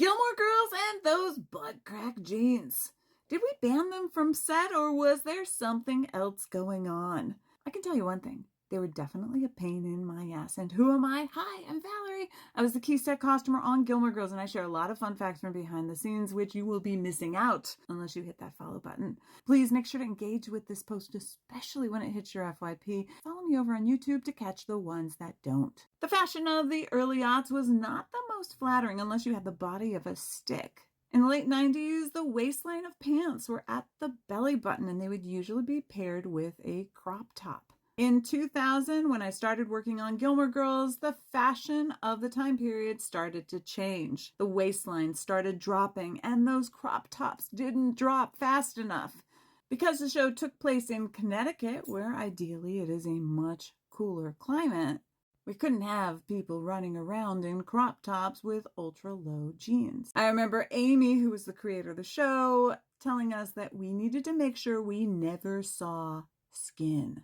Gilmore Girls and those butt crack jeans. Did we ban them from set, or was there something else going on? I can tell you one thing. They were definitely a pain in my ass. And who am I? Hi, I'm Valerie. I was the key set costumer on Gilmore Girls, and I share a lot of fun facts from behind the scenes, which you will be missing out unless you hit that follow button. Please make sure to engage with this post, especially when it hits your FYP. Follow me over on YouTube to catch the ones that don't. The fashion of the early aughts was not the most flattering unless you had the body of a stick. In the late 90s, the waistline of pants were at the belly button, and they would usually be paired with a crop top. In 2000, when I started working on Gilmore Girls, the fashion of the time period started to change. The waistline started dropping, and those crop tops didn't drop fast enough. Because the show took place in Connecticut, where ideally it is a much cooler climate, we couldn't have people running around in crop tops with ultra-low jeans. I remember Amy, who was the creator of the show, telling us that we needed to make sure we never saw skin.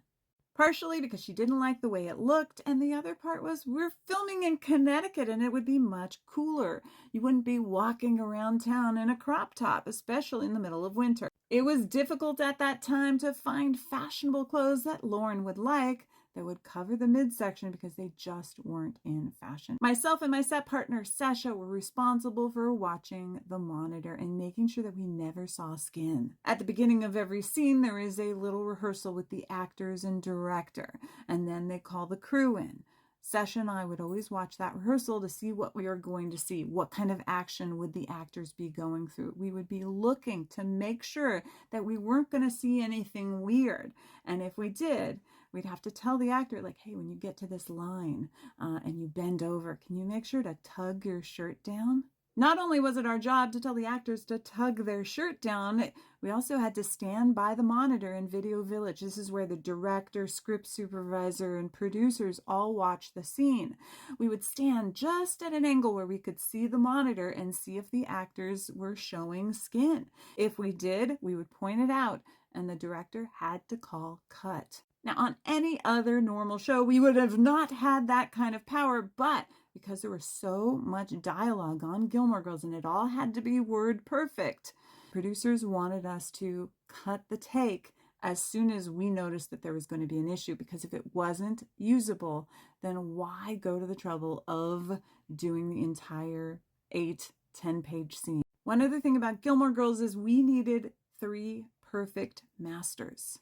Partially because she didn't like the way it looked, and the other part was we're filming in Connecticut and it would be much cooler. You wouldn't be walking around town in a crop top, especially in the middle of winter. It was difficult at that time to find fashionable clothes that Lauren would like that would cover the midsection because they just weren't in fashion. Myself and my set partner, Sasha, were responsible for watching the monitor and making sure that we never saw skin. At the beginning of every scene, there is a little rehearsal with the actors and director, and then they call the crew in. Sasha and I would always watch that rehearsal to see what we were going to see. What kind of action would the actors be going through? We would be looking to make sure that we weren't going to see anything weird. And if we did, we'd have to tell the actor, like, hey, when you get to this line and you bend over, can you make sure to tug your shirt down? Not only was it our job to tell the actors to tug their shirt down, we also had to stand by the monitor in Video Village. This is where the director, script supervisor, and producers all watch the scene. We would stand just at an angle where we could see the monitor and see if the actors were showing skin. If we did, we would point it out, and the director had to call cut. Now, on any other normal show, we would have not had that kind of power, but because there was so much dialogue on Gilmore Girls and it all had to be word perfect, producers wanted us to cut the take as soon as we noticed that there was going to be an issue, because if it wasn't usable, then why go to the trouble of doing the entire 8-10-page scene? One other thing about Gilmore Girls is we needed 3 perfect masters.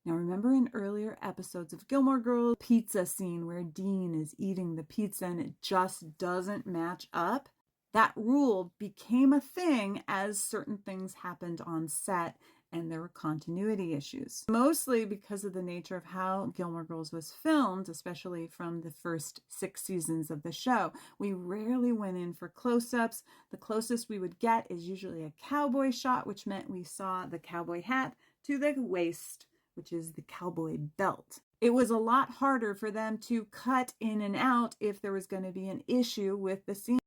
Now, remember in earlier episodes of Gilmore Girls, pizza scene where Dean is eating the pizza and it just doesn't match up? That rule became a thing as certain things happened on set and there were continuity issues. Mostly because of the nature of how Gilmore Girls was filmed, especially from the first 6 seasons of the show. We rarely went in for close-ups. The closest we would get is usually a cowboy shot, which meant we saw the cowboy hat to the waist, which is the cowboy belt. It was a lot harder for them to cut in and out if there was going to be an issue with the scene.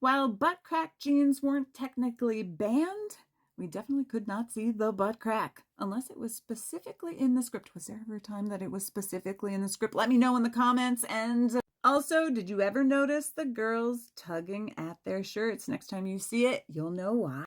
While butt crack jeans weren't technically banned, we definitely could not see the butt crack unless it was specifically in the script. Was there ever a time that it was specifically in the script? Let me know in the comments. And also, did you ever notice the girls tugging at their shirts? Next time you see it, you'll know why.